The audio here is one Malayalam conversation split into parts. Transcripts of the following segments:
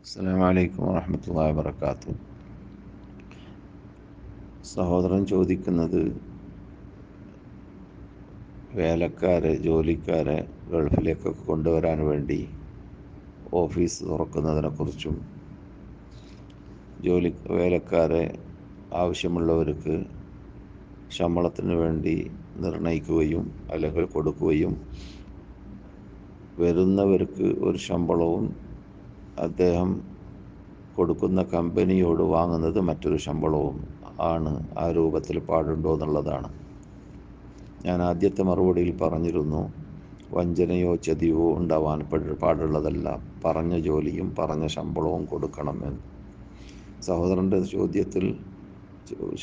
അസ്സലാമു അലൈക്കും വറഹ്മത്തുള്ളാഹി വബറകാതുഹു. സഹോദരൻ ചോദിക്കുന്നത്, ജോലിക്കാരെ ഗൾഫിലേക്കൊക്കെ കൊണ്ടുവരാൻ വേണ്ടി ഓഫീസ് തുറക്കുന്നതിനെക്കുറിച്ചും വേലക്കാരെ ആവശ്യമുള്ളവർക്ക് ശമ്പളത്തിന് വേണ്ടി നിർണയിക്കുകയും അല്ലെങ്കിൽ കൊടുക്കുകയും വരുന്നവർക്ക് ഒരു ശമ്പളവും അദ്ദേഹം കൊടുക്കുന്ന കമ്പനിയോട് വാങ്ങുന്നത് മറ്റൊരു ശമ്പളവും ആണ്. ആ രൂപത്തിൽ പാടുണ്ടോ എന്നുള്ളതാണ്. ഞാൻ ആദ്യത്തെ മറുപടിയിൽ പറഞ്ഞിരുന്നു, വഞ്ചനയോ ചതിവോ ഉണ്ടാവാൻ പാടുള്ളതല്ല, പറഞ്ഞ ജോലിയും പറഞ്ഞ ശമ്പളവും കൊടുക്കണമെന്ന്. സഹോദരൻ്റെ ചോദ്യത്തിൽ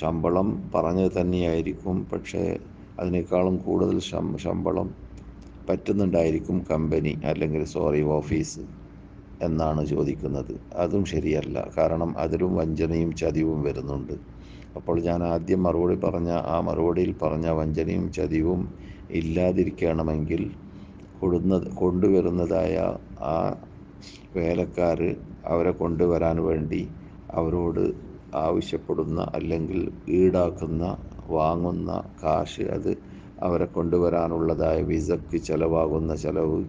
ശമ്പളം പറഞ്ഞത് തന്നെയായിരിക്കും, പക്ഷേ അതിനേക്കാളും കൂടുതൽ ശമ്പളം പറ്റുന്നുണ്ടായിരിക്കും കമ്പനി അല്ലെങ്കിൽ ഓഫീസ് എന്നാണ് ചോദിക്കുന്നത്. അതും ശരിയല്ല, കാരണം അതിലും വഞ്ചനയും ചതിവും വരുന്നുണ്ട്. അപ്പോൾ ഞാൻ ആദ്യം മറുപടിയിൽ പറഞ്ഞ വഞ്ചനയും ചതിവും ഇല്ലാതിരിക്കണമെങ്കിൽ കൊണ്ടുവരുന്നതായ ആ വേലക്കാർ അവരെ കൊണ്ടുവരാൻ വേണ്ടി അവരോട് ആവശ്യപ്പെടുന്ന അല്ലെങ്കിൽ വാങ്ങുന്ന കാശ്, അത് അവരെ കൊണ്ടുവരാനുള്ളതായ വിസയ്ക്ക് ചിലവാകുന്ന ചിലവ്,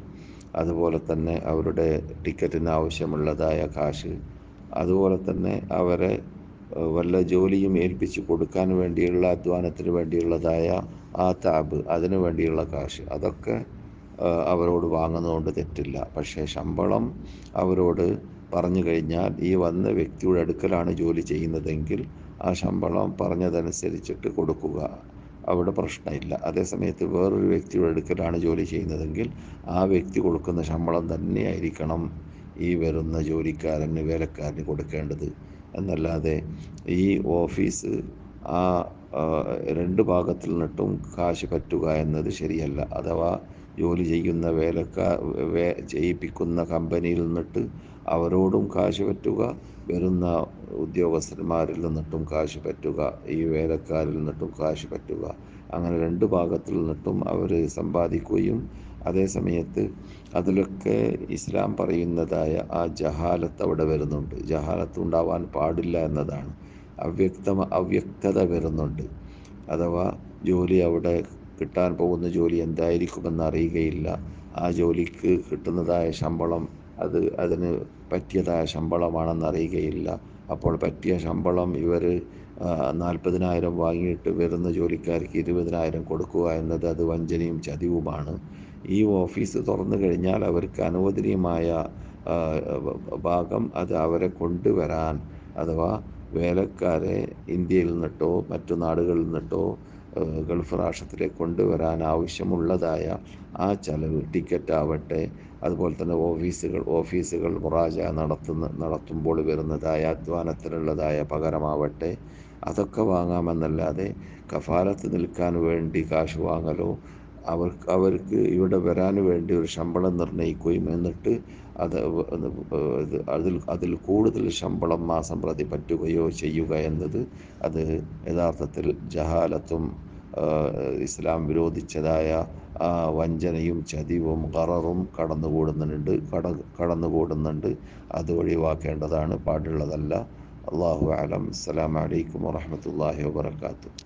അതുപോലെ തന്നെ അവരുടെ ടിക്കറ്റിന് ആവശ്യമുള്ളതായ കാശ്, അതുപോലെ തന്നെ അവരെ വല്ല ജോലിയും ഏൽപ്പിച്ച് കൊടുക്കാൻ വേണ്ടിയുള്ള അധ്വാനത്തിന് വേണ്ടിയുള്ളതായ ആ താബ്, അതിനു വേണ്ടിയുള്ള കാശ്, അതൊക്കെ അവരോട് വാങ്ങുന്നതുകൊണ്ട് തെറ്റില്ല. പക്ഷേ ശമ്പളം അവരോട് പറഞ്ഞു കഴിഞ്ഞാൽ ഈ വന്ന വ്യക്തിയുടെ അടുക്കലാണ് ജോലി ചെയ്യുന്നതെങ്കിൽ ആ ശമ്പളം പറഞ്ഞതനുസരിച്ചിട്ട് കൊടുക്കുക, അവിടെ പ്രശ്നമില്ല. അതേസമയത്ത് വേറൊരു വ്യക്തിയുടെ അടുക്കലാണ് ജോലി ചെയ്യുന്നതെങ്കിൽ ആ വ്യക്തി കൊടുക്കുന്ന ശമ്പളം തന്നെയായിരിക്കണം ഈ വരുന്ന വേലക്കാരന് കൊടുക്കേണ്ടത്. എന്നല്ലാതെ ഈ ഓഫീസ് ആ രണ്ട് ഭാഗത്തിൽ നിന്നിട്ടും കാശ് പറ്റുക എന്നത് ശരിയല്ല. അഥവാ ജോലി ചെയ്യുന്ന ചെയ്യിപ്പിക്കുന്ന കമ്പനിയിൽ നിന്നിട്ട് അവരോടും കാശ് പറ്റുക, വരുന്ന ഉദ്യോഗസ്ഥന്മാരിൽ നിന്നിട്ടും കാശ് പറ്റുക, ഈ വേലക്കാരിൽ നിന്നിട്ടും കാശ് പറ്റുക, അങ്ങനെ രണ്ട് ഭാഗത്തിൽ നിന്നിട്ടും അവർ സമ്പാദിക്കുകയും അതേ സമയത്ത് അതിലൊക്കെ ഇസ്ലാം പറയുന്നതായ ആ ജഹാലത്ത് അവിടെ വരുന്നുണ്ട്. ജഹാലത്ത് ഉണ്ടാവാൻ പാടില്ല എന്നതാണ്. അവ്യക്തത വരുന്നുണ്ട്. അഥവാ അവിടെ കിട്ടാൻ പോകുന്ന ജോലി എന്തായിരിക്കുമെന്ന് അറിയുകയില്ല. ആ ജോലിക്ക് കിട്ടുന്നതായ ശമ്പളം അതിന് പറ്റിയതായ ശമ്പളമാണെന്ന് അറിയുകയില്ല. അപ്പോൾ പറ്റിയ ശമ്പളം ഇവർ 40,000 വാങ്ങിയിട്ട് വരുന്ന ജോലിക്കാർക്ക് 20,000 കൊടുക്കുക എന്നത് അത് വഞ്ചനയും ചതിവുമാണ്. ഈ ഓഫീസ് തുറന്നു കഴിഞ്ഞാൽ അവർക്ക് അനുവദനീയമായ ഭാഗം അത് അവരെ കൊണ്ടുവരാൻ, അഥവാ വേലക്കാരെ ഇന്ത്യയിൽ നിന്നിട്ടോ മറ്റു നാടുകളിൽ നിന്നിട്ടോ ഗൾഫ് രാഷ്ട്രത്തിലേക്ക് കൊണ്ടുവരാൻ ആവശ്യമുള്ളതായ ആ ചെലവ്, ടിക്കറ്റ് ആവട്ടെ, അതുപോലെ തന്നെ ഓഫീസുകൾ മുറാജ നടത്തുമ്പോൾ വരുന്നതായ അധ്വാനത്തിനുള്ളതായ പകരമാവട്ടെ, അതൊക്കെ വാങ്ങാമെന്നല്ലാതെ കഫാലത്ത് നിൽക്കാൻ വേണ്ടി കാശ് വാങ്ങലോ, അവർക്ക് ഇവിടെ വരാൻ വേണ്ടി ഒരു ശമ്പളം നിർണ്ണയിക്കുകയും എന്നിട്ട് അതിൽ കൂടുതൽ ശമ്പളം മാസം പ്രതി പറ്റുകയോ ചെയ്യുക എന്നത് അത് യഥാർത്ഥത്തിൽ ജഹാലത്തും ഇസ്ലാം വിരോധിച്ചതായ വഞ്ചനയും ചതിവും ഖററും കടന്നുകൂടുന്നുണ്ട്. അത് ഒഴിവാക്കേണ്ടതാണ്, പാടുള്ളതല്ല. അല്ലാഹു അലം. അസ്സലാമു അലൈക്കും വറഹ്മത്തുള്ളാഹി വബറകാതുഹു.